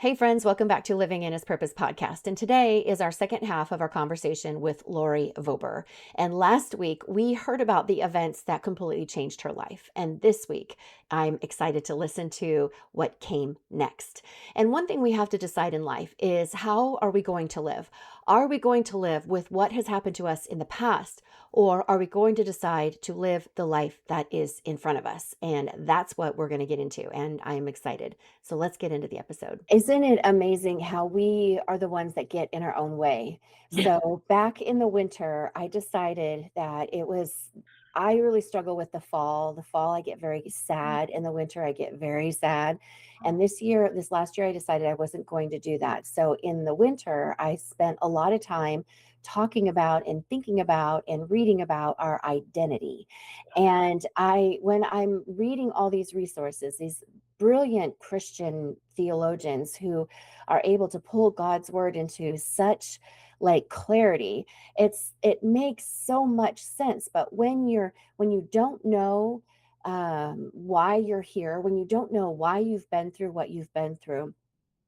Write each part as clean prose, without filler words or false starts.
Hey friends, welcome back to Living in His Purpose podcast. And today is our second half of our conversation with Lori Vober. And last week we heard about the events that completely changed her life. And this week I'm excited to listen to what came next. And one thing we have to decide in life is, how are we going to live? Are we going to live with what has happened to us in the past? Or are we going to decide to live the life that is in front of us? And that's what we're going to get into. And I am excited. So let's get into the episode. Isn't it amazing how we are the ones that get in our own way? So back in the winter, I decided that I really struggle with the fall. The fall, I get very sad. In the winter, I get very sad. And this last year, I decided I wasn't going to do that. So in the winter, I spent a lot of time talking about and thinking about and reading about our identity. And when I'm reading all these resources, these brilliant Christian theologians who are able to pull God's word into such like clarity, it makes so much sense. But when you don't know why you're here, when you don't know why you've been through what you've been through,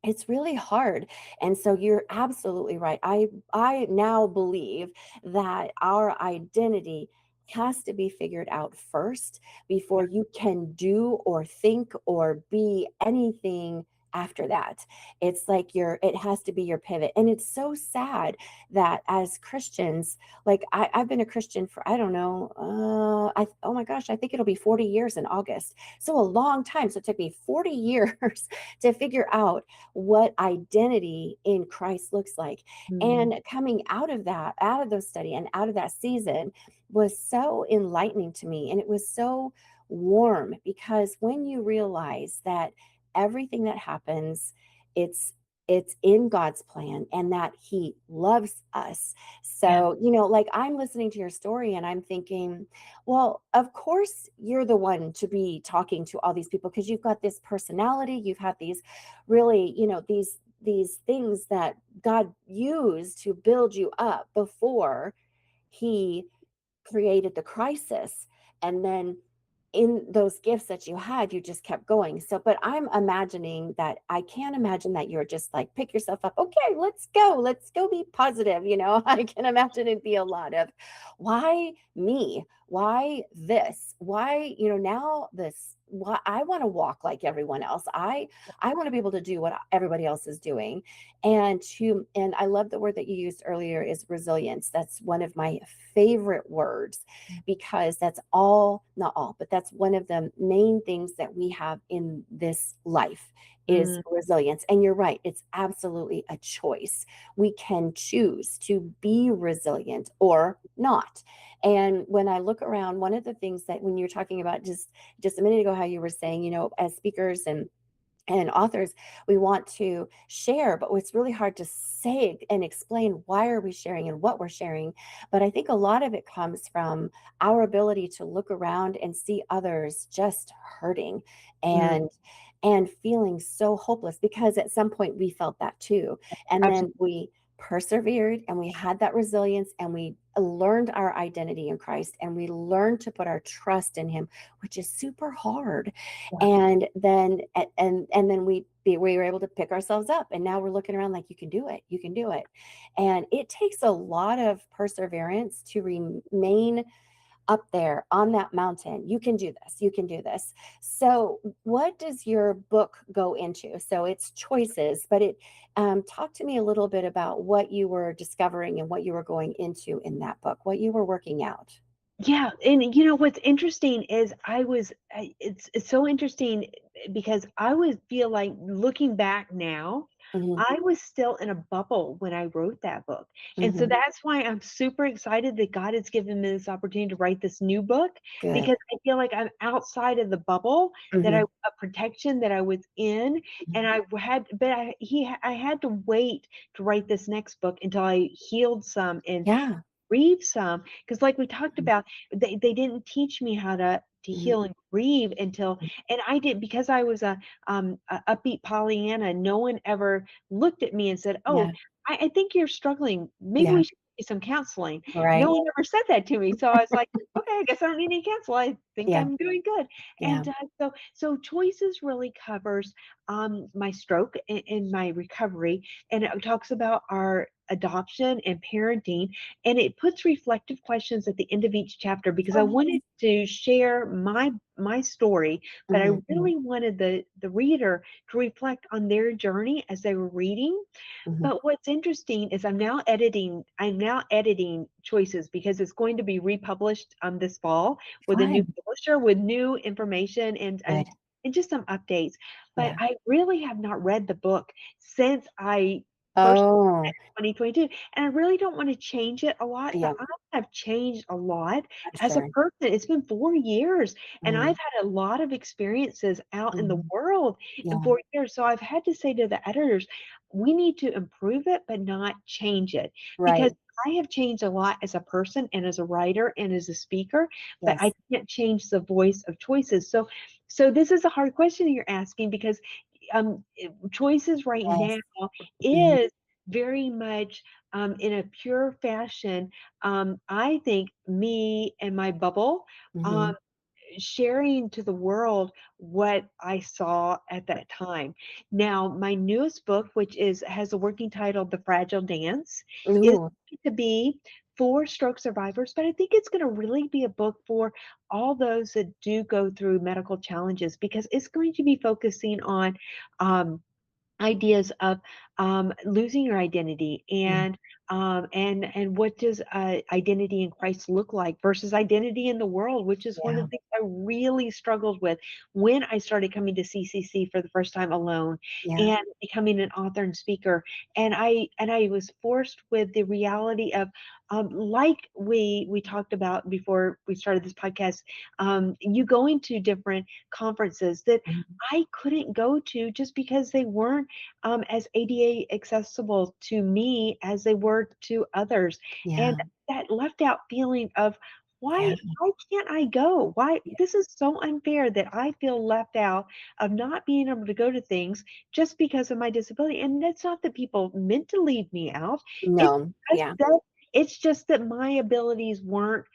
it's really hard. And so you're absolutely right. I now believe that our identity has to be figured out first before you can do or think or be anything after that. It's like it has to be your pivot. And it's so sad that as Christians, like I've been a Christian for, I don't know, oh my gosh, I think it'll be 40 years in August. So a long time. So it took me 40 years to figure out what identity in Christ looks like. Mm. And coming out of that, out of those study and out of that season was so enlightening to me. And it was so warm, because when you realize that everything that happens, it's in God's plan and that he loves us. Yeah. So, like I'm listening to your story and I'm thinking, well, of course you're the one to be talking to all these people, because you've got this personality, you've had these really, these things that God used to build you up before he created the crisis. And then in those gifts that you had, you just kept going. So, but I can't imagine that you're just like, pick yourself up. Okay, let's go be positive. I can imagine it'd be a lot of, why me? Why this? Why, now this? Why I want to walk like everyone else. I want to be able to do what everybody else is doing. And I love the word that you used earlier, is resilience. That's one of my favorite words, because not all, but that's one of the main things that we have in this life is Mm. resilience. And you're right, it's absolutely a choice. We can choose to be resilient or not. And when I look around, one of the things that, when you're talking about just a minute ago, how you were saying, as speakers and authors, we want to share, but it's really hard to say and explain why are we sharing and what we're sharing. But I think a lot of it comes from our ability to look around and see others just hurting Mm. and feeling so hopeless, because at some point we felt that too. And then Absolutely. we persevered and we had that resilience and we learned our identity in Christ and we learned to put our trust in him, which is super hard. Yeah. And then we were able to pick ourselves up, and now we're looking around like, you can do it, you can do it. And it takes a lot of perseverance to remain up there on that mountain. You can do this, you can do this. So what does your book go into? So it's choices, but talk to me a little bit about what you were discovering and what you were going into in that book, what you were working out. Yeah, and what's interesting is it's so interesting because I would feel like, looking back now, Hmm. I was still in a bubble when I wrote that book. And so Hmm. that's why I'm super excited that God has given me this opportunity to write this new book, Good. because I feel like I'm outside of the bubble that Hmm. a protection that I was in. And I had to wait to write this next book until I healed some and Yeah. grieve some, because like we talked about, they didn't teach me how to Hmm. heal and grieve until, and I did, because I was a upbeat Pollyanna. No one ever looked at me and said, oh, Yeah. I think you're struggling, maybe Yeah. we should get some counseling. Right. No one ever said that to me, so I was like, okay, I guess I don't need any counseling. think Yeah. I'm doing good. Yeah. And so choices really covers my stroke and my recovery, and it talks about our adoption and parenting, and it puts reflective questions at the end of each chapter because I Oh, nice. wanted to share my story, but I Mhm, mhm, really wanted the reader to reflect on their journey as they were reading. mhm. But what's interesting is I'm now editing Choices because it's going to be republished this fall with a new Fun. publisher with new information and Good. and just some updates. But Yeah. I really have not read the book since I first read Oh, it in 2022, and I really don't want to change it a lot, but yeah, I have changed a lot I'm as a sure. person. It's been 4 years, and I've Mhm, had a lot of experiences out in the mhm. world in Yeah. 4 years, so I've had to say to the editors, we need to improve it, but not change it because Right. I have changed a lot as a person and as a writer and as a speaker, but I Yes. can't change the voice of Choices. So this is a hard question you're asking because Choices right Yes. now Mhm, is very much in a pure fashion. I think me and my bubble. Um, mhm. sharing to the world what I saw at that time. Now, my newest book, which is has a working title, The Fragile Dance, is Ooh, going to be for stroke survivors, but I think it's going to really be a book for all those that do go through medical challenges because it's going to be focusing on um, ideas of losing your identity mhm. and what does identity in Christ look like versus identity in the world, which is one of Yeah, the things I really struggled with when I started coming to CCC for the first time alone yeah. and becoming an author and speaker. And I was forced with the reality of like we talked about before we started this podcast, you going to different conferences that Mhm. I couldn't go to just because they weren't as ADA accessible to me as they were to others. And Yeah, that left out feeling of yeah, why can't I go? Why yeah. this is so unfair that I feel left out of not being able to go to things just because of my disability. And that's not that people meant to leave me out. It's No, just yeah. that it's just that my abilities weren't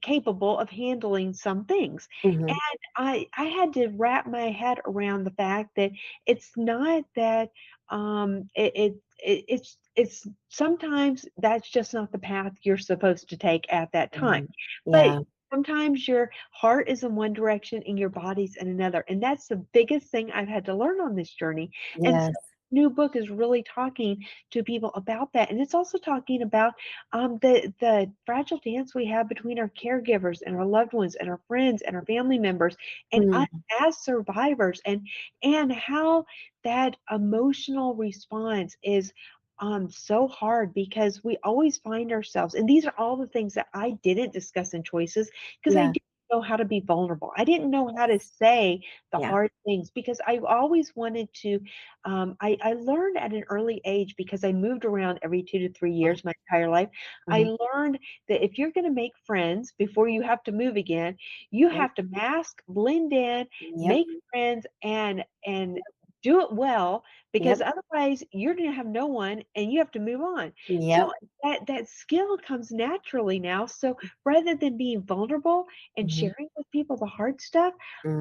capable of handling some things. Mhm. And I had to wrap my head around the fact that it's not that it's sometimes that's just not the path you're supposed to take at that time. Mhm. But Yeah. sometimes your heart is in one direction and your body's in another. And that's the biggest thing I've had to learn on this journey. And so Yes. new book is really talking to people about that. And it's also talking about the fragile dance we have between our caregivers and our loved ones and our friends and our family members and us Mhm. as survivors and how that emotional response is so hard because we always find ourselves, and these are all the things that I didn't discuss in Choices because I Yeah. didn't know how to be vulnerable. I didn't know how to say the Yeah. hard things because I always wanted to. I learned at an early age because I moved around every 2 to 3 years my entire life. I Mhm. learned that if you're going to make friends before you have to move again, you Yep. have to mask, blend in, Yep. make friends, and do it well because Yep. otherwise you're going to have no one and you have to move on. So Yep. that skill comes naturally now. So rather than being vulnerable and Mhm. sharing with people the hard stuff,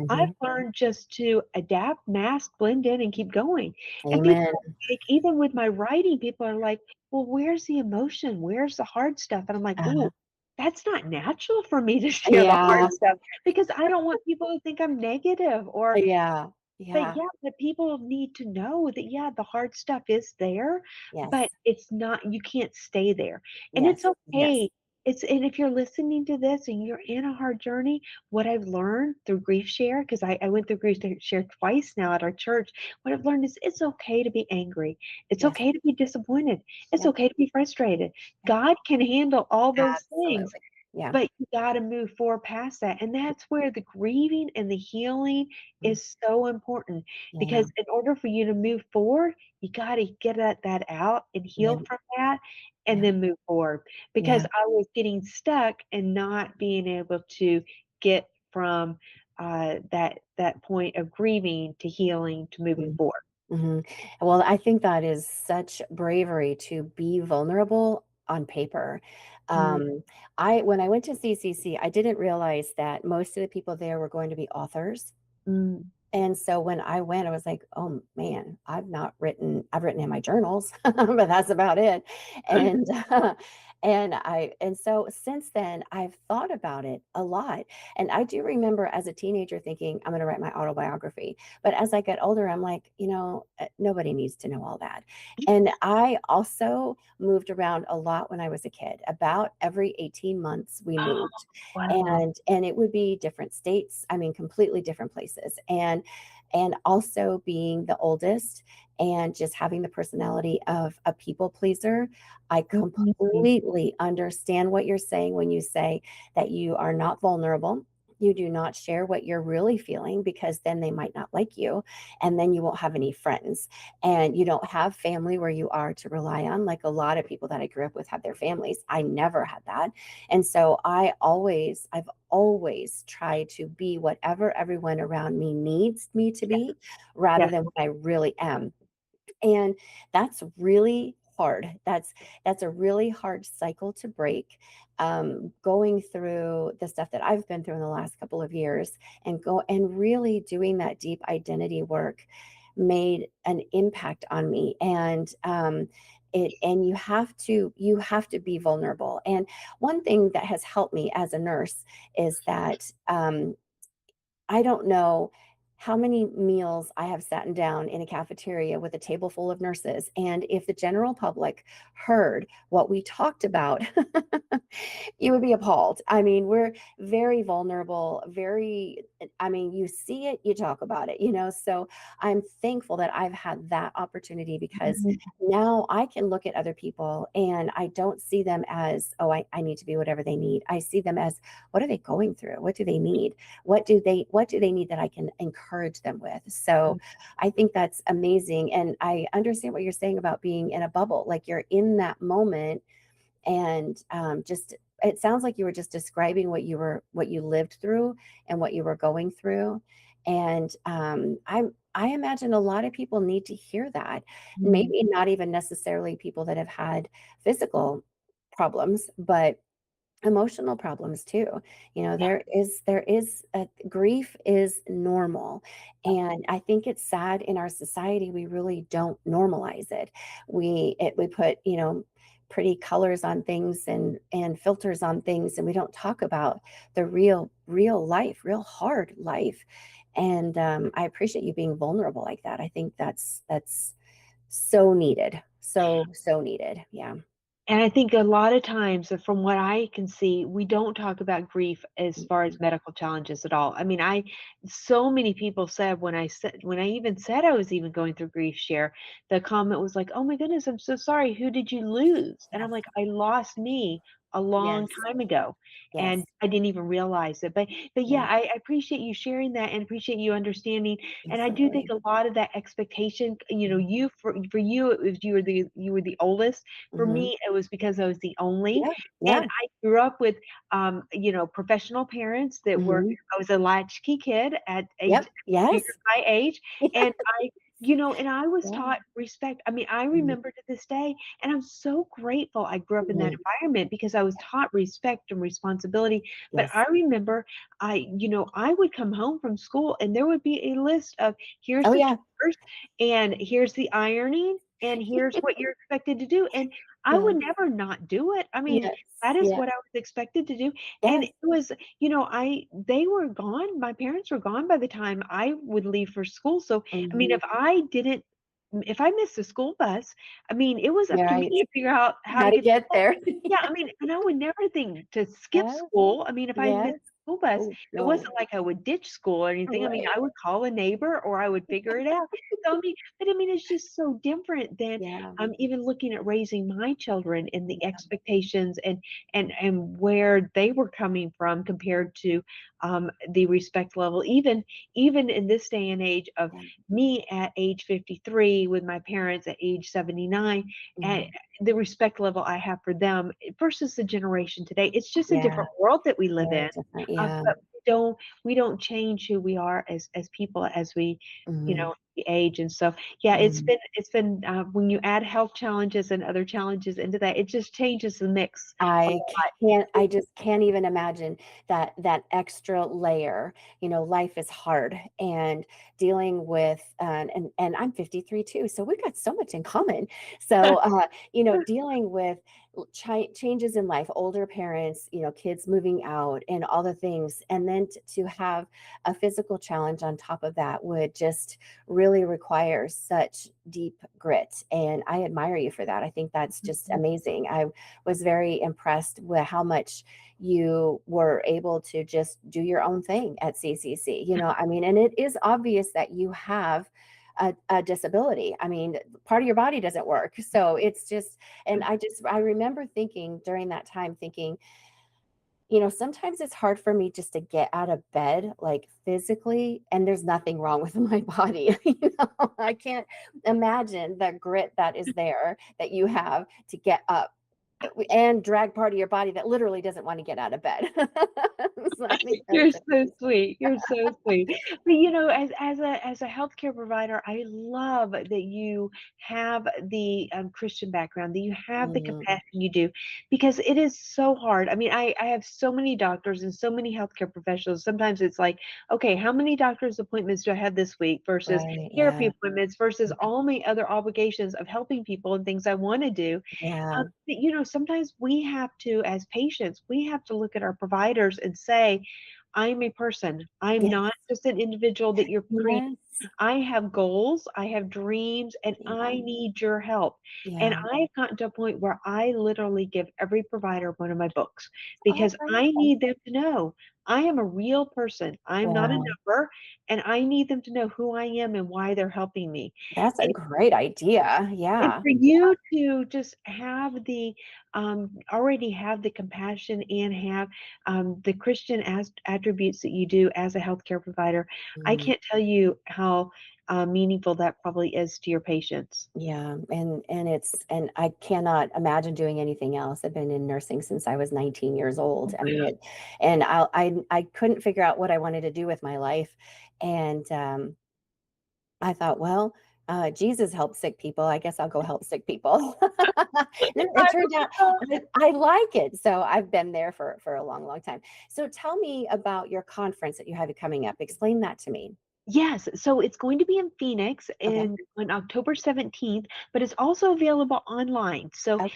I've Mhm. learned just to adapt, mask, blend in, and keep going. And people Amen. like, even with my writing, people are like, well, where's the emotion? Where's the hard stuff? And I'm like, Uh, ooh, that's not natural for me to share the hard yeah. stuff because I don't want people to think I'm negative or Yeah. but Yeah. yeah, but people need to know that, yeah, the hard stuff is there, but Yes. it's not you can't stay there. And it's Yes. Yes. okay. And if you're listening to this and you're in a hard journey, what I've learned through Grief Share, because I went through Grief Share twice now at our church, what I've learned is it's okay to be angry. It's Yes. okay to be disappointed. It's Yep. okay to be frustrated. Yep. God can handle all those things. Absolutely. Yeah. But you gotta move forward past that, and that's where the grieving and the healing Mm. is so important, Yeah. because in order for you to move forward, you gotta get that out and heal Yep. from that, and Yep. then move forward, because Yeah. I was getting stuck and not being able to get from, that point of grieving to healing to moving Mm. forward. Mhm. Well, I think that is such bravery to be vulnerable on paper. Mm, When I went to CCC, I didn't realize that most of the people there were going to be authors. mm. And so when I went, I was like, "Oh, man, I've written in my journals, but that's about it." And, and so since then, I've thought about it a lot. And I do remember as a teenager thinking, "I'm gonna write my autobiography." But as I get older, I'm like, nobody needs to know all that. And I also moved around a lot when I was a kid. About every 18 months, we Oh, moved, wow. and it would be different states, I mean, completely different places. And also being the oldest and just having the personality of a people pleaser, I Mhm. completely understand what you're saying when you say that you are not vulnerable. You do not share what you're really feeling because then they might not like you, and then you won't have any friends, and you don't have family where you are to rely on. Like a lot of people that I grew up with had their families. I never had that. And so I've always tried to be whatever everyone around me needs me to Yeah, be rather yeah. than what I really am. And that's really hard. That's a really hard cycle to break. Going through the stuff that I've been through in the last couple of years and really doing that deep identity work made an impact on me. And you have to be vulnerable. And one thing that has helped me as a nurse is that I don't know how many meals I have sat down in a cafeteria with a table full of nurses. And if the general public heard what we talked about, you would be appalled. I mean, we're very vulnerable, I mean, you see it, you talk about it, So I'm thankful that I've had that opportunity because Mhm, now I can look at other people and I don't see them as, oh, I need to be whatever they need. I see them as, what are they going through? What do they need? What do they need that I can encourage them with? So I think that's amazing. And I understand what you're saying about being in a bubble. Like you're in that moment and just it sounds like you were just describing what you lived through and what you were going through. And I imagine a lot of people need to hear that. mhm. Maybe not even necessarily people that have had physical problems, but emotional problems too. Yeah, Grief is normal, and I think it's sad in our society we really don't normalize it. We put, pretty colors on things and filters on things, and we don't talk about the real life, real hard life. And I appreciate you being vulnerable like that. I think that's so needed, so needed. Yeah. and I think a lot of times, from what I can see, we don't talk about grief as far as Mhm. medical challenges at all. I mean, so many people said when I even said I was even going through grief share, the comment was like, "Oh my goodness, I'm so sorry. Who did you lose?" And I'm Yes. like, "I lost me a long Yes. time ago, and Yes. I didn't even realize it." But yeah, Yeah, I appreciate you sharing that and appreciate you understanding. And I do think absolutely. a lot of that expectation, Mhm. you for you, if you were the oldest. For Mhm. me, it was because I was the only, Yeah, and yeah. I grew up with, professional parents that were Mhm. I was a latchkey kid at age Yep. junior Yes. high age, Yeah. and and I was Yeah. taught respect. I mean, I Mhm. remember to this day, and I'm so grateful I grew up in that Mhm. environment because I was taught respect and responsibility. But I Yes. remember I would come home from school and there would be a list of here's Oh, the yeah. chores and here's the ironing and here's what you're expected to do. And I Yeah. would never not do it. I mean, Yes. that is Yeah. what I was expected to do. And Yes. it was, they were gone. My parents were gone by the time I would leave for school. So, I mean, Mhm. if I missed the school bus, I mean, it was up You're to me right. to figure out how How to to get to get school. there. Yeah, Yeah. I mean, and I would never think to skip Yes. school. I mean, if I Yes. missed the school bus, Oh, it no. wasn't like I would ditch school or anything. I mean, Right. I would call a neighbor or I would figure it out. So, I mean, it's just so different than Yeah. even looking at raising my children and the expectations and where they were coming from compared to the respect level. Even in this day and age of Yeah. me at age 53 with my parents at age 79, and Mhm. the respect level I have for them versus the generation today, it's just a Yeah. different world that we live Very in. different. Yeah. But we don't change who we are as people as we, Mhm. the age. And so, yeah, Mm. it's been when you add health challenges and other challenges into that, it just changes the mix a I lot. can't I just can't even imagine that extra layer. Life is hard and dealing with and I'm 53 too, so we've got so much in common. So, dealing with changes in life, older parents, kids moving out and all the things, and then to have a physical challenge on top of that would just really require such deep grit. And I admire you for that. I think that's just amazing. I was very impressed with how much you were able to just do your own thing at CCC. I mean, and it is obvious that you have a disability. I mean, part of your body doesn't work. So it's just, and I remember thinking during that time, thinking, sometimes it's hard for me just to get out of bed, like physically, and there's nothing wrong with my body. I can't imagine the grit that is there that you have to get up and drag part of your body that literally doesn't want to get out of bed. So I think You're that's so sweet. You're so sweet. But as a healthcare provider, I love that you have the Christian background, that you have the mm, compassion you do, because it is so hard. I mean, I have so many doctors and so many healthcare professionals. Sometimes it's like, okay, how many doctor's appointments do I have this week versus right. therapy Yeah. appointments versus all my other obligations of helping people and things I want to do. Yeah. But, sometimes we have to, as patients, we have to look at our providers and say, I'm a person. I'm Yes. not just an individual that you're treating. Yes. I have goals, I have dreams, and Yeah. I need your help. And Yeah. I've gotten to a point where I literally give every provider one of my books Oh, because great. I need them to know I am a real person. I'm not a Yeah. number, and I need them to know who I am and why they're helping me. That's a great idea. And Yeah. for you to just have already have the compassion and have the Christian attributes that you do as a healthcare provider, I Mhm. can't tell you how meaningful that probably is to your patients. Yeah, and I cannot imagine doing anything else. I've been in nursing since I was 19 years old. I mean, and I couldn't figure out what I wanted to do with my life, and I thought, well, Jesus helped sick people. I guess I'll go help sick people. And it turned out I like it, so I've been there for a long, long time. So tell me about your conference that you have coming up. Explain that to me. Yes, so it's going to be in Phoenix Okay. on October 17th, but it's also available online. So Okay.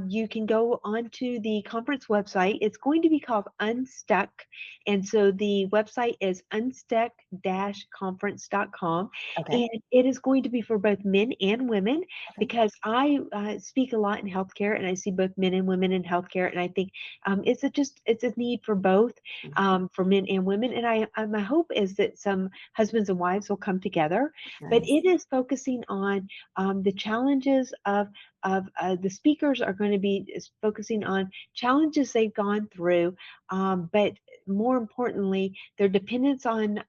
you can go onto the conference website. It's going to be called Unstuck. And so the website is unstuck-conference.com. Okay. And it is going to be for both men and women Okay. because I speak a lot in healthcare and I see both men and women in healthcare. And I think it's a need for both Mhm. for men and women. And my hope is that some husbands and wives will come together. But Nice. it is focusing on the challenges the speakers are going to be focusing on challenges they've gone through, but more importantly, their dependence on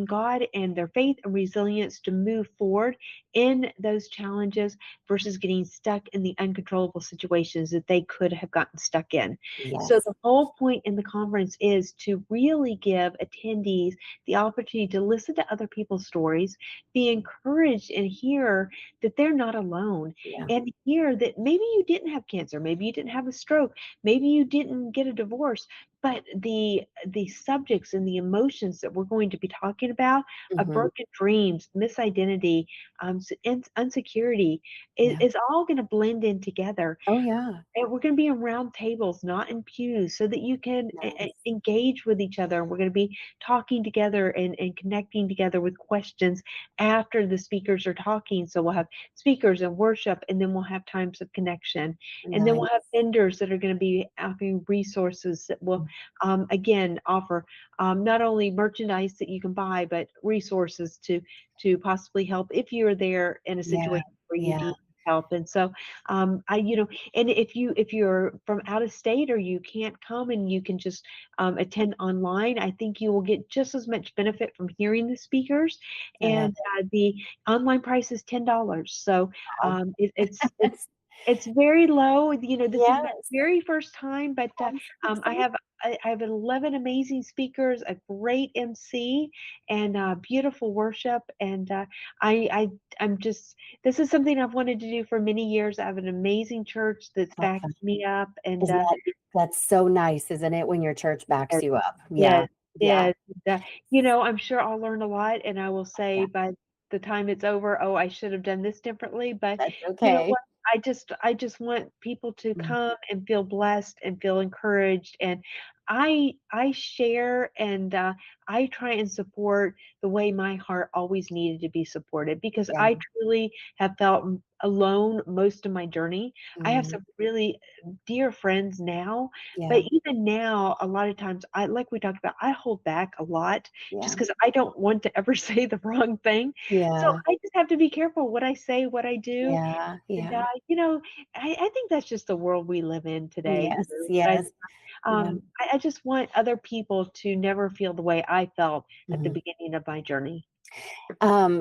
God and their faith and resilience to move forward in those challenges versus getting stuck in the uncontrollable situations that they could have gotten stuck in. So Yes. the whole point in the conference is to really give attendees the opportunity to listen to other people's stories, be encouraged and hear that they're not alone, Yeah. and hear that maybe you didn't have cancer, maybe you didn't have a stroke, maybe you didn't get a divorce, but the subjects and the emotions that we're going to be talking about of Mhm. broken dreams, misidentity, insecurity Yeah. is all going to blend in together. Oh, yeah. And we're going to be in round tables, not in pews, so that you can Nice. engage with each other. We're going to be talking together and connecting together with questions after the speakers are talking. So we'll have speakers and worship, and then we'll have times of connection. And then we'll have Nice. vendors that are going to be offering resources that will, again, offer not only merchandise that you can buy, but resources to possibly help if you're there in a Yeah. situation where you Yeah. need help. And so and if you're from out of state or you can't come and you can just attend online, I think you will get just as much benefit from hearing the speakers. I love And the online price is $10. So it. it's Wow. It's very low, this is my Yes. very first time, but, I'm so I excited. have I have 11 amazing speakers, a great MC, and, beautiful worship, and, I'm just this is something I've wanted to do for many years. I have an amazing church that's Awesome. backs me up, and, Isn't that's so nice, isn't it, when your church backs yes, you up? Yeah. yes, Yeah. yes, I'm sure I'll learn a lot, and I will say Yeah. by the time it's over, "Oh, I should have done this differently," but That's you know okay. what? I just want people to Mhm. come and feel blessed and feel encouraged, and I share and, I try and support the way my heart always needed to be supported because Yeah. I truly have felt alone most of my journey. I have Mhm. some really dear friends now, but Yeah. even now, a lot of times, like we talked about, I hold back a lot just Yeah. because I don't want to ever say the wrong thing. So Yeah. I just have to be careful what I say, what I do, Yeah. and, Yeah. I think that's just the world we live in today, Yes. but, Yes. Yeah. I just want other people to never feel the way I felt at the Mhm. beginning of my journey.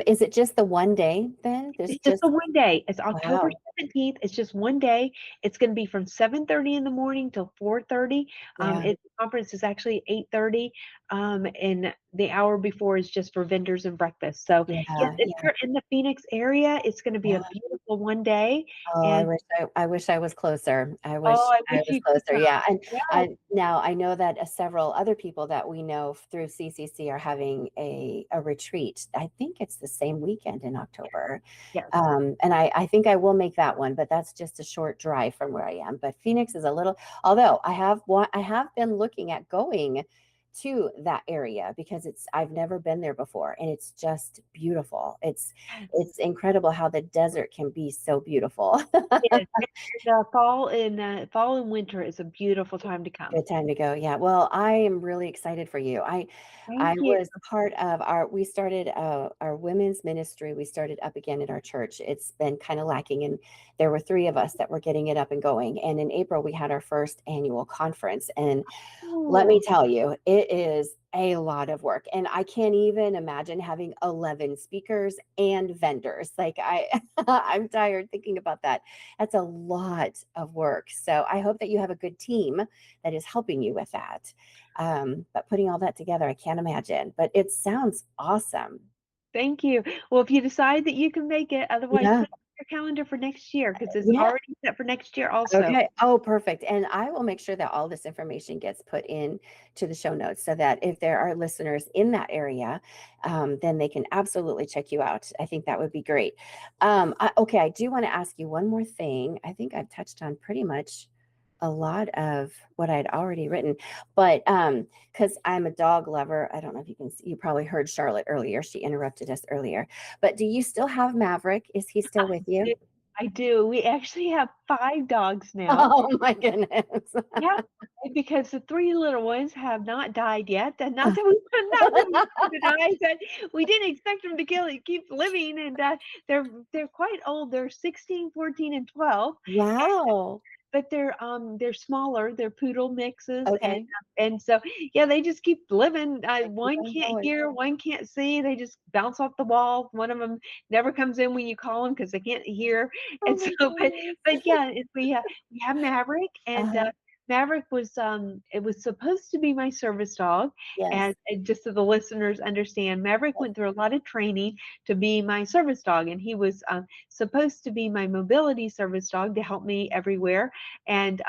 Is it just the one day then? There's It's just just the one day. It's October wow. 17th. It's just one day. It's gonna be from 7:30 in the morning till 4:30. Yeah. The conference is actually 8:30, and the hour before is just for vendors and breakfast. So, yes, Yeah. if Yeah. you're in the Phoenix area, it's gonna be a Yeah. beautiful one day, Oh, and I wish I was closer. I oh, wish I I wish was you could closer, come. yeah, and Yes, I now I know that, several other people that we know through CCC are having a retreat. I think it's the same weekend in October, yes. and I think I will make that one, but that's just a short drive from where I am, but Phoenix is a little although I have been looking at going to that area because I've never been there before, and it's just beautiful. Yes. It's incredible how the desert can be so beautiful. Yes, fall and winter is a beautiful time to come. Good time to go. Yeah. Well, I am really excited for you. I Thank you. was part of we started our women's ministry. We started up again at our church. It's been kind of lacking, and there were three of us that were getting it up and going. And in April, we had our first annual conference, and let me Oh, tell you, it is a lot of work. And I can't even imagine having 11 speakers and vendors. Like I'm tired thinking about that. That's a lot of work. So I hope that you have a good team that is helping you with that. But putting all that together, I can't imagine. But it sounds awesome. thank you. Well, if you decide that you can make it, otherwise Yeah. put it on your calendar for next year because it's Yeah. already set for next year also. Okay. Oh, perfect. And I will make sure that all this information gets put in to the show notes so that if there are listeners in that area, then they can absolutely check you out. I think that would be great. Okay, I do want to ask you one more thing. I think I've touched on pretty much a lot of what I'd already written, but because I'm a dog lover, I don't know if you can see, you probably heard Charlotte earlier. She interrupted us earlier. But do you still have Maverick? Is he still with you? Do I do. We actually have 5 dogs now. Oh my goodness. Yeah, because the 3 little ones have not died yet, and not that we want them to die, but we didn't expect them to keep living, and, they're quite old. They're 16, 14, and 12. Wow. But they're smaller, they're poodle mixes, Okay. and so, yeah, they just keep living. They keep One on can't going. hear, one can't see, they just bounce off the wall. One of them never comes in when you call them because they can't hear, Oh and so my but goodness. yeah, we have Maverick, and, Uh-huh. Maverick was, it was supposed to be my service dog, Yes. and just so the listeners understand, Maverick went through a lot of training to be my service dog, and he was, supposed to be my mobility service dog to help me everywhere, and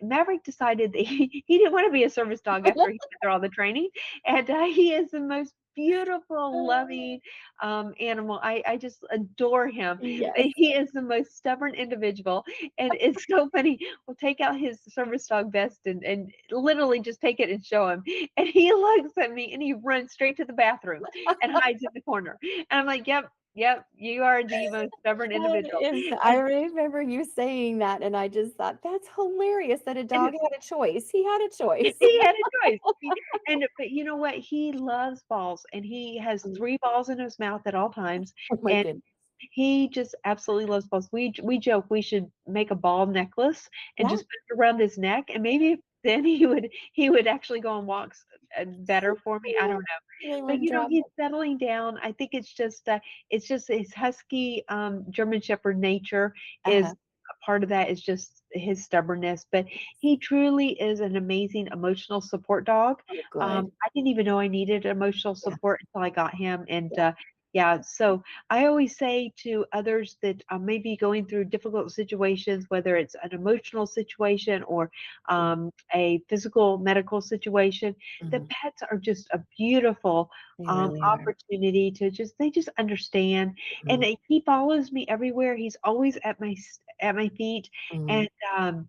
Maverick decided that he didn't want to be a service dog after he went through all the training. And he is the most beautiful, loving animal. I just adore him. Yes. He is the most stubborn individual. And it's so funny. We'll take out his service dog vest and literally just take it and show him. And he looks at me and he runs straight to the bathroom and hides in the corner. And I'm like, yep, yep, you are the most stubborn That individual. is I remember you saying that, and I just thought, "That's hilarious that a And dog had a choice." He had a choice. he had a choice. But you know what? He loves balls, and he has Mm. 3 balls in his mouth at all times, Oh my and goodness. he just absolutely loves balls. We joke we should make a ball necklace and Yeah. just put it around his neck, and maybe then he would actually go on walks, better for me. I don't Yeah. know. They But, wouldn't drop he's it. settling down. I think it's just his husky, German Shepherd nature is Uh-huh. part of that is just his stubbornness, but he truly is an amazing emotional support dog. Oh, good. I didn't even know I needed emotional Yeah. support until I got him, and, Yeah. yeah, so I always say to others that, may be going through difficult situations, whether it's an emotional situation or, Mhm. a physical medical situation, that Mhm. pets are just a beautiful, They really are. opportunity to they just understand, and Mhm. he follows me everywhere. He's always at at my feet, Mhm. and,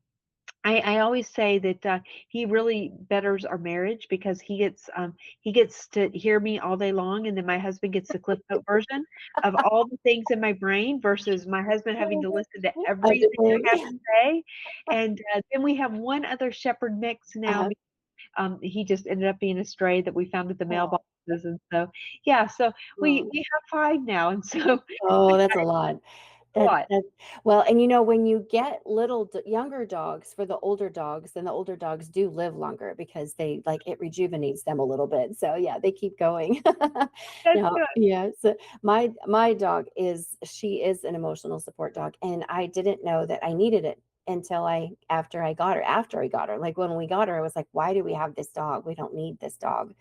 I always say that, he really betters our marriage because he gets to hear me all day long, and then my husband gets the clip note version of all the things in my brain versus my husband having to listen to everything I have Everything. to say, and, then we have one other shepherd mix now. Uh-huh. He just ended up being a stray that we found at the Oh, mailboxes, and so, yeah, so oh. we have 5 now, and so Oh, that's a lot. a lot. That well, and when you get younger dogs for the older dogs, then the older dogs do live longer because they like it rejuvenates them a little bit. So yeah, they keep going. That's Now, good. yeah, so my dog she is an emotional support dog, and I didn't know that I needed it until after I got her. Like when we got her, I was like, why do we have this dog? We don't need this dog.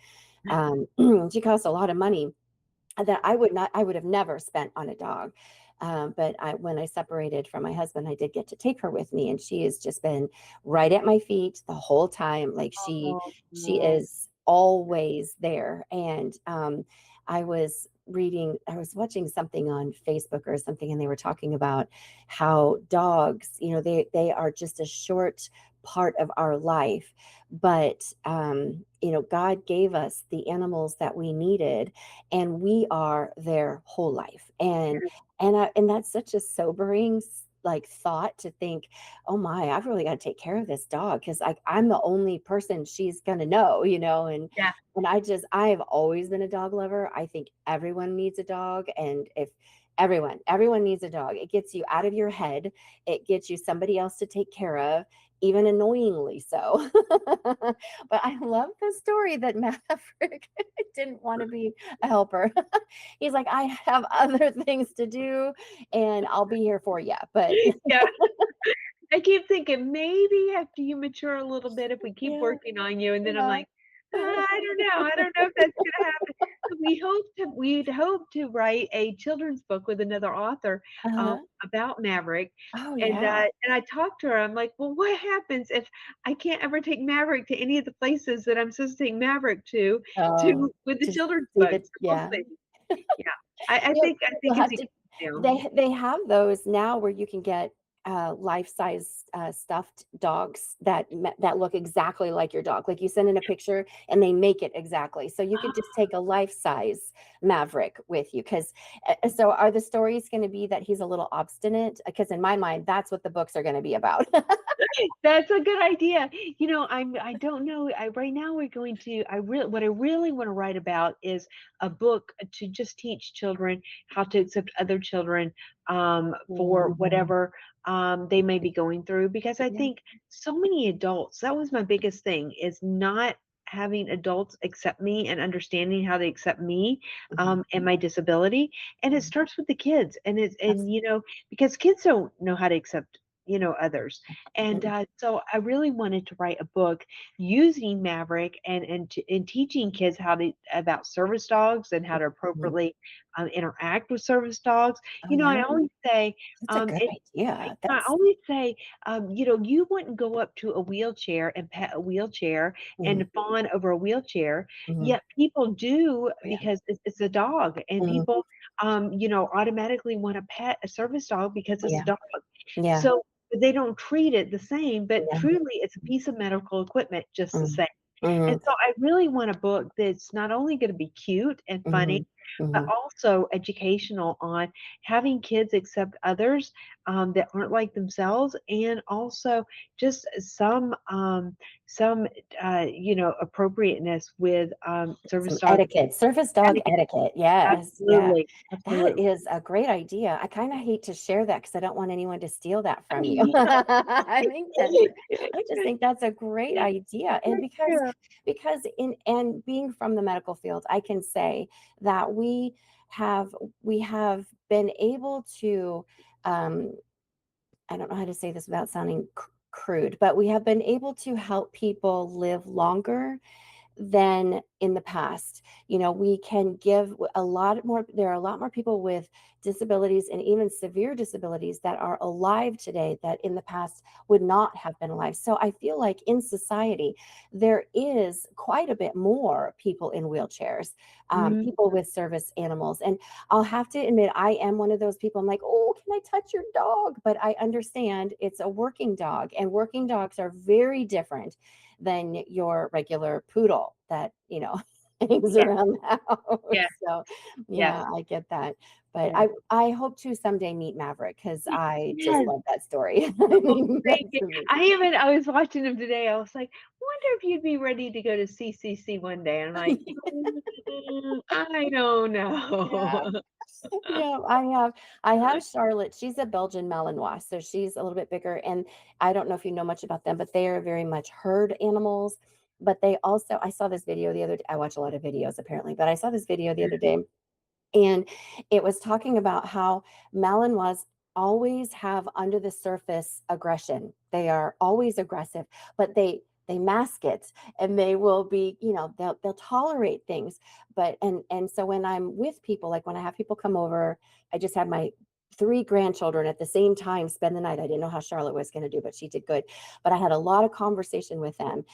She cost a lot of money that I would have never spent on a dog. But when I separated from my husband, I did get to take her with me, and she has just been right at my feet the whole time. Like Oh, she no. is always there. And I was watching something on Facebook or something, and they were talking about how dogs, they are just a short part of our life, but God gave us the animals that we needed, and we are their whole life. And that's such a sobering like thought to think, oh my, I've really got to take care of this dog because I'm the only person she's gonna know, Yeah. and I've always been a dog lover. I think everyone needs a dog, and if everyone needs a dog, it gets you out of your head, it gets you somebody else to take care of, even annoyingly so. But I love the story that Maverick didn't want to be a helper. He's like, I have other things to do, and I'll be here for you. But Yeah. I keep thinking, maybe after you mature a little bit, if we keep yeah, working on you, and then I'm yeah. like, I don't know. I don't know if that's gonna happen." We'd hope to write a children's book with another author, Uh-huh. about Maverick, Oh yeah. and I talked to her, I'm like, "Well, what happens if I can't ever take Maverick to any of the places that I'm supposed to take Maverick Oh, to with the to children's see book?" the So we'll yeah. see. Yeah. You'll I you'll think as have he to comes down. they have those now where you can get, life-size, stuffed dogs that look exactly like your dog. Like, you send in a picture, and they make it exactly. So you could just take a life-size Maverick with you. Because so are the stories gonna be that he's a little obstinate? Because in my mind, that's what the books are gonna be about. That's a good idea. I don't know. Right now we're going to what I really want to write about is a book to just teach children how to accept other children, for Mm, whatever, they may be going through, because I yeah. think so many adults, that was my biggest thing, is not having adults accept me and understanding how they accept me, Mhm, and my disability. And it mhm. starts with the kids, and Absolutely. because kids don't know how to accept others. And, Mm, so I really wanted to write a book using Maverick, and teaching kids how to about service dogs and how to mhm. appropriately, interact with service dogs. Oh, yeah? I always say, That's a good it idea. I That's always say, you wouldn't go up to a wheelchair and pet a wheelchair mhm, and fawn over a wheelchair, mhm. yet people do Oh, yeah. because it's a dog, and Mhm. people, automatically want to pet a service dog because it's a Yeah. dog. Yeah. So they don't treat it the same, but Yeah. truly it's a piece of medical equipment just the Mhm. same. And Mhm. so I really want a book that's not only gonna be cute and funny, Mhm. but Mhm. also educational on having kids accept others, that aren't like themselves, and also just some, appropriateness with, service Some dog etiquette, surface dog etiquette. etiquette. Yes. Yeah. Absolutely, That absolutely. is a great idea. I kinda hate to share that because I don't want anyone to steal that from you. Yeah. I just think that's a great idea. And Yeah. because in and being from the medical field, I can say that have we have been able to, um I don't know how to say this without sounding crude, but we have been able to help people live longer than in the past. You know, we can give a lot more, there are a lot more people with disabilities and even severe disabilities that are alive today that in the past would not have been alive. So I feel like in society, there is quite a bit more people in wheelchairs, Mhm. people with service animals. And I'll have to admit, I am one of those people. I'm like, oh, can I touch your dog? But I understand it's a working dog, and working dogs are very different than your regular poodle that, hangs Yeah, around the yeah, house. So yes, yeah, I get that. But yeah. I hope to someday meet Maverick because I just Yes. love that story. I Oh, mean, thank that's you. amazing. I was watching him today. I was like, "Wonder if you'd be ready to go to CCC one day." I'm like, I don't Yeah. know." Yeah, I have Charlotte. She's a Belgian Malinois, so she's a little bit bigger. And I don't know if you know much about them, but they are very much herd animals. But they also, I saw this video the other day. I watch a lot of videos apparently, but I saw this video the other day, and it was talking about how Malinois always have under the surface aggression. They are always aggressive, but they mask it, and they will be, they'll tolerate things. But and so when I'm with people, like when I have people come over, I just had my three grandchildren at the same time spend the night. I didn't know how Charlotte was going to do, but she did good. But I had a lot of conversation with them.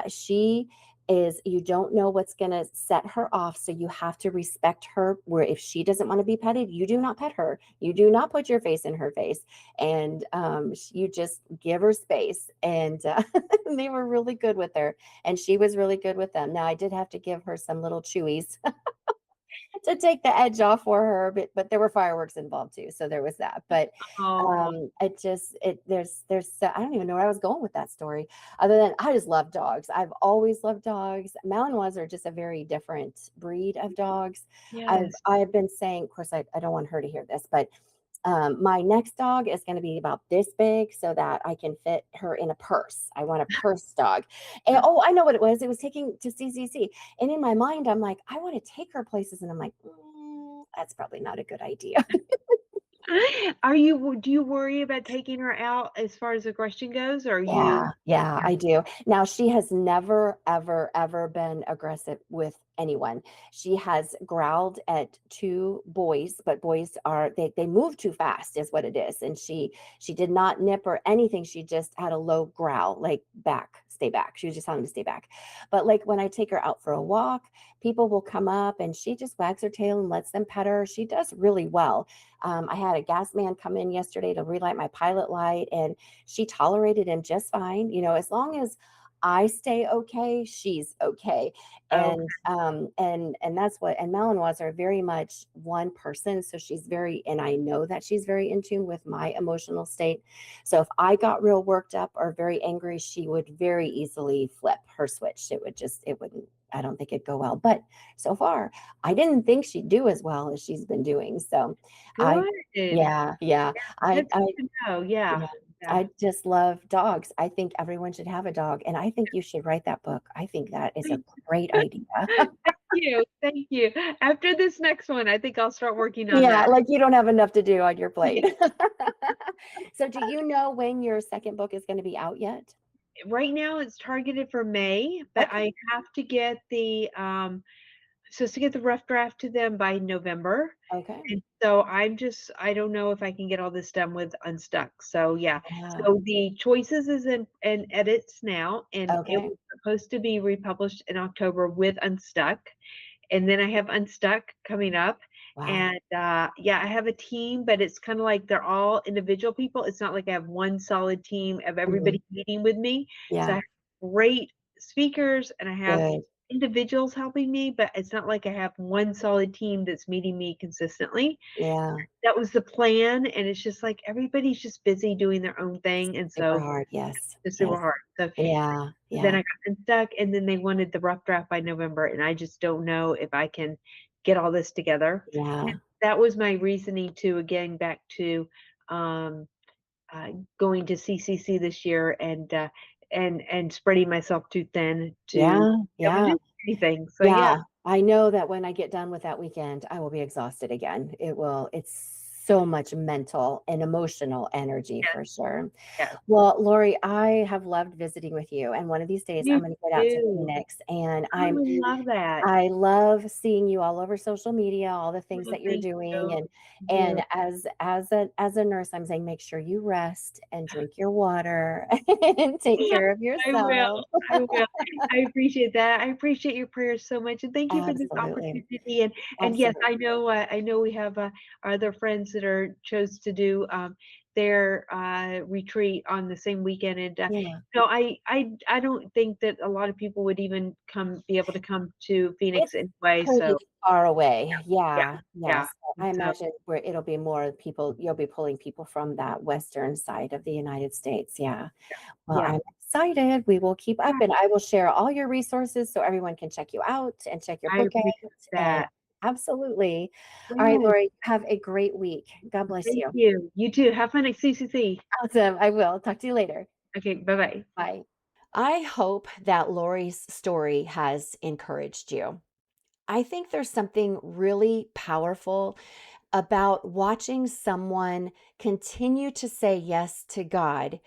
She is, you don't know what's going to set her off, so you have to respect her. Where if she doesn't want to be petted, you do not pet her, you do not put your face in her face, and you just give her space. And they were really good with her, and she was really good with them. Now I did have to give her some little chewies to take the edge off for her, but there were fireworks involved too, so there was that. But Oh, there's I don't even know where I was going with that story, other than I just love dogs. I've always loved dogs. Malinois are just a very different breed of dogs. I've yes. I've been saying, of course, I don't want her to hear this, but my next dog is going to be about this big so that I can fit her in a purse. I want a purse dog. And oh, I know what it was. It was taking to CCC. And in my mind, I'm like, I want to take her places. And I'm like, that's probably not a good idea. Do you worry about taking her out as far as aggression goes, or are you? Yeah, Yeah. I do. Now, she has never, ever, ever been aggressive with anyone. She has growled at two boys, but boys are they move too fast, is what it is. And she did not nip or anything. She just had a low growl, like back, stay back. She was just telling him to stay back. But like when I take her out for a walk, people will come up and she just wags her tail and lets them pet her. She does really well. I had a gas man come in yesterday to relight my pilot light, and she tolerated him just fine. As long as I stay okay, she's okay. Okay. And that's what, and Malinois are very much one person. So she's very, and I know that she's very in tune with my emotional state. So if I got real worked up or very angry, she would very easily flip her switch. It wouldn't, I don't think it'd go well. But so far, I didn't think she'd do as well as she's been doing. So I, Good. yeah, yeah. That's I good to know. Yeah. yeah, Yeah. I just love dogs. I think everyone should have a dog, and I think you should write that book. I think that is a great idea. Thank you. Thank you. After this next one, I think I'll start working on Yeah, that. like you don't have enough to do on your plate. Yeah. So do you know when your second book is going to be out yet? Right now it's targeted for May, but Okay. I have to get supposed to get the rough draft to them by November. Okay. And so I don't know if I can get all this done with Unstuck. So yeah. Yeah. So the choices is in edits now, and it Okay. was supposed to be republished in October with Unstuck. And then I have Unstuck coming up. Wow. And yeah, I have a team, but it's kind of like they're all individual people. It's not like I have one solid team of Mhm. everybody meeting with me. So I Yeah. have great speakers and I have Good. individuals helping me, but it's not like I have one solid team that's meeting me consistently. Yeah. That was the plan, and it's just like everybody's just busy doing their own thing, and Super so hard. Yes. it's super Yes. hard. So Yeah. then Yeah. I got unstuck, and then they wanted the rough draft by November, and I just don't know if I can get all this together. Yeah. That was my reasoning to, again, back to um, going to CCC this year and spreading myself too thin to Yeah. be able to Yeah. do anything. So yeah, Yeah, I know that when I get done with that weekend, I will be exhausted again. It's so much mental and emotional energy Yes, for sure. yes. Well, Lori, I have loved visiting with you, and one of these days I'm You going to get out to too. Phoenix, and I would love that. I love seeing you all over social media, all the things Well, that you're thank doing, you. Thank and you. as a nurse, I'm saying make sure you rest and drink your water and take Yeah, care of I will, yourself. I will. I appreciate that. I appreciate your prayers so much, and thank you for this Absolutely. opportunity, and yes, Absolutely. I know we have, our other friends that are chose to do, their, retreat on the same weekend, and, Yeah. no, I don't think that a lot of people would even be able to come to Phoenix It's anyway, pretty so far away. yeah, Yeah, yeah, yes. and I so imagine where it'll be more people you'll be pulling people from that western side of the United States, yeah. Well, yeah, I'm excited. We will keep up, yeah, and I will share all your resources so everyone can check you out and check your I book appreciate out, and that. absolutely. All right, Yeah, Lori, have a great week. God bless thank you. you. You too. Have fun at CCC. Awesome. I will. Talk to you later. Okay, bye-bye. Bye. I hope that Lori's story has encouraged you. I think there's something really powerful about watching someone continue to say yes to God,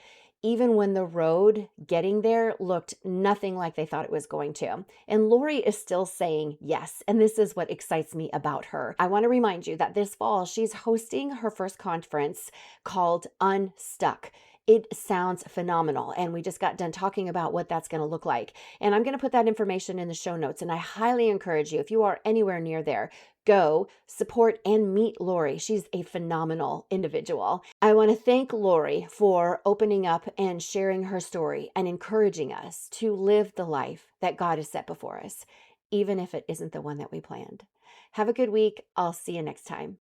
even when the road getting there looked nothing like they thought it was going to. And Lori is still saying yes. And this is what excites me about her. I want to remind you that this fall, she's hosting her first conference called Unstuck. It sounds phenomenal. And we just got done talking about what that's going to look like. And I'm going to put that information in the show notes. And I highly encourage you, if you are anywhere near there, go support and meet Lori. She's a phenomenal individual. I want to thank Lori for opening up and sharing her story and encouraging us to live the life that God has set before us, even if it isn't the one that we planned. Have a good week. I'll see you next time.